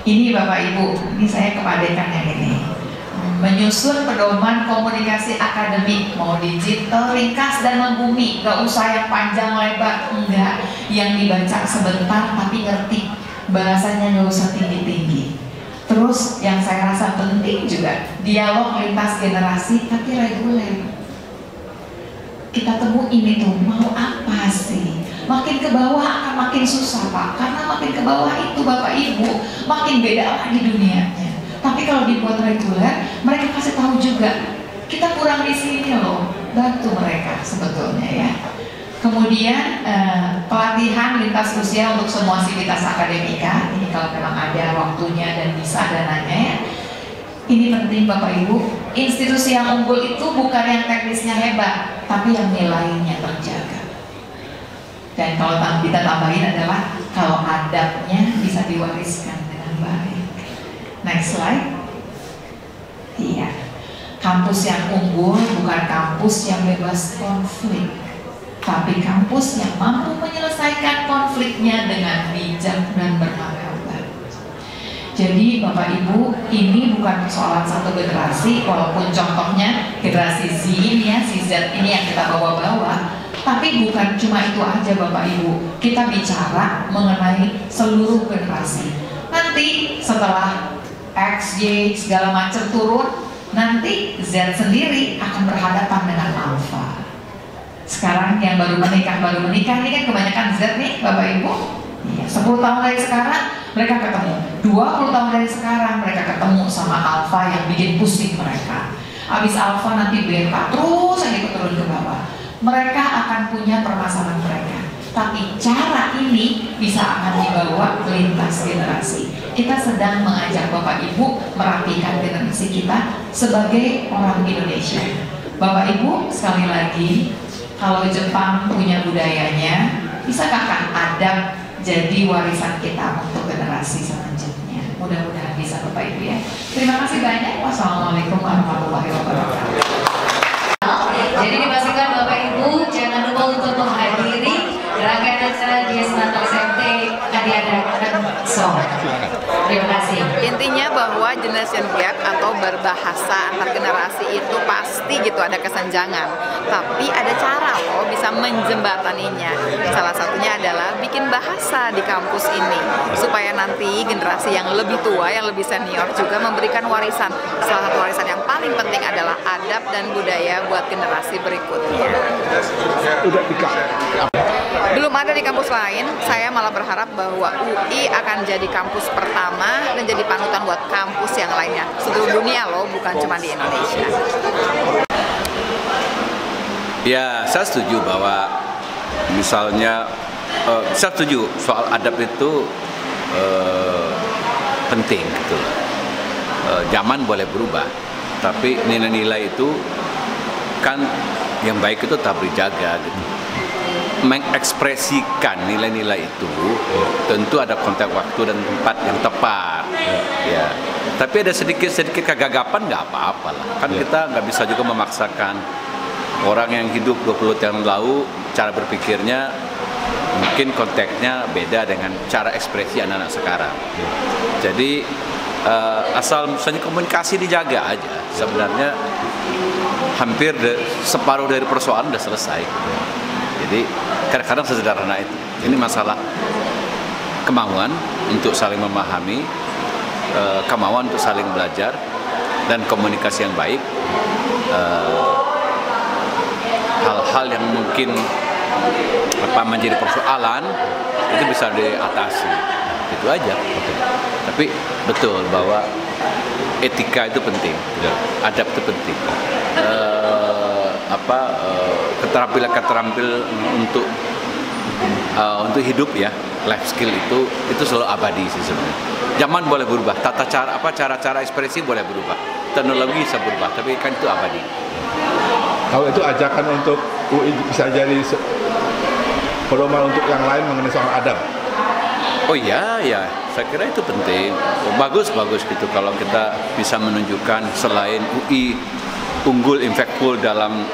Ini Bapak Ibu, ini saya kepadekan yang ini. Menyusun pedoman komunikasi akademik, mau digital, ringkas dan membumi, gak usah yang panjang lebar, enggak, yang dibaca sebentar tapi ngerti, bahasanya gak usah tinggi-tinggi. Terus yang saya rasa penting juga, dialog lintas generasi tapi reguler. Kita temuin itu, mau apa sih? Makin ke bawah akan makin susah Pak, karena makin ke bawah itu Bapak Ibu makin beda lagi dunianya. Tapi kalau dibuat reguler, mereka kasih tahu juga kita kurang di sini loh, bantu mereka sebetulnya ya. Kemudian pelatihan lintas usia untuk semua sivitas akademika, ini kalau memang ada waktunya dan bisa dananya ya. Ini penting Bapak Ibu, institusi yang unggul itu bukan yang teknisnya hebat, tapi yang nilainya terjaga. Dan kalau kita tambahin adalah kalau adabnya bisa diwariskan dengan baik. Next slide. Iya, kampus yang unggul bukan kampus yang bebas konflik, tapi kampus yang mampu menyelesaikan konfliknya dengan bijak dan bermartabat. Jadi Bapak Ibu, ini bukan persoalan satu generasi, walaupun contohnya generasi Z ini ya, si Z ini yang kita bawa-bawa. Tapi bukan cuma itu aja Bapak Ibu, kita bicara mengenai seluruh generasi. Nanti setelah X, Y, segala macam turun, nanti Z sendiri akan berhadapan dengan Alpha. Sekarang yang baru menikah ini kan kebanyakan Z nih Bapak Ibu. 10 tahun dari sekarang mereka ketemu, 20 tahun dari sekarang mereka ketemu sama Alpha yang bikin pusing mereka. Habis Alpha nanti beta, terus aja turun ke bawah. Mereka akan punya permasalahan mereka, tapi cara ini bisa akan dibawa lintas generasi. Kita sedang mengajak Bapak Ibu merapikan generasi kita sebagai orang Indonesia. Bapak Ibu, sekali lagi, kalau Jepang punya budayanya, bisakah kan adab jadi warisan kita untuk generasi selanjutnya? Mudah-mudahan bisa Bapak Ibu ya. Terima kasih banyak. Wassalamualaikum warahmatullahi wabarakatuh. Jadi dipastikan Bapak Ibu jangan lupa untuk menghadiri rangkaian acara di Natal SMP Adiadakan Song. Terima kasih. Intinya bahwa generation gap atau berbahasa antar generasi itu pasti gitu ada kesenjangan. Tapi ada cara loh bisa menjembataninya. Salah satunya adalah bikin bahasa di kampus ini supaya nanti generasi yang lebih tua, yang lebih senior juga memberikan warisan. Salah satu warisan yang paling penting adalah adab dan budaya buat generasi berikutnya. Belum ada di kampus lain, saya malah berharap bahwa UI akan jadi kampus pertama dan jadi panutan buat kampus yang lainnya. Seluruh dunia loh, bukan cuma di Indonesia. Ya, saya setuju bahwa misalnya, saya setuju soal adab itu penting gitu. Zaman boleh berubah, tapi nilai-nilai itu kan yang baik itu tetap dijaga gitu. Mengekspresikan nilai-nilai itu tentu ada konteks waktu dan tempat yang tepat ya. Tapi ada sedikit kegagapan nggak apa-apa lah, kan kita nggak bisa juga memaksakan orang yang hidup 20 tahun lalu cara berpikirnya mungkin konteksnya beda dengan cara ekspresi anak-anak sekarang. Jadi asal misalnya komunikasi dijaga aja, sebenarnya hampir separuh dari persoalan udah selesai. Jadi kadang-kadang sesederhana itu. Ini masalah kemauan untuk saling memahami, kemauan untuk saling belajar, dan komunikasi yang baik. Hal-hal yang mungkin menjadi persoalan itu bisa diatasi. Itu aja. Tapi betul bahwa etika itu penting, adab itu penting. Keterampilan untuk hidup ya, life skill itu selalu abadi sih sebenarnya. Zaman boleh berubah, tata cara ekspresi boleh berubah, teknologi bisa berubah, tapi kan itu abadi. Kalau itu ajakan untuk UI bisa jadi pedoman untuk yang lain mengenai soal adab. Oh iya, ya, saya kira itu penting. Bagus gitu kalau kita bisa menunjukkan selain UI unggul, impactful dalam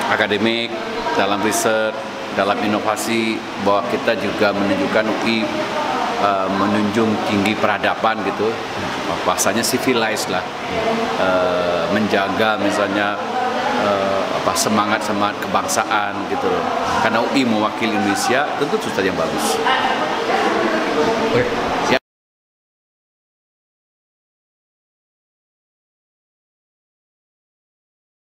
akademik, dalam riset, dalam inovasi, bahwa kita juga menunjukkan UI menunjung tinggi peradaban gitu, bahasanya civilized lah, menjaga misalnya semangat kebangsaan gitu loh. Karena UI mewakili Indonesia, tentu itu yang bagus. Oke.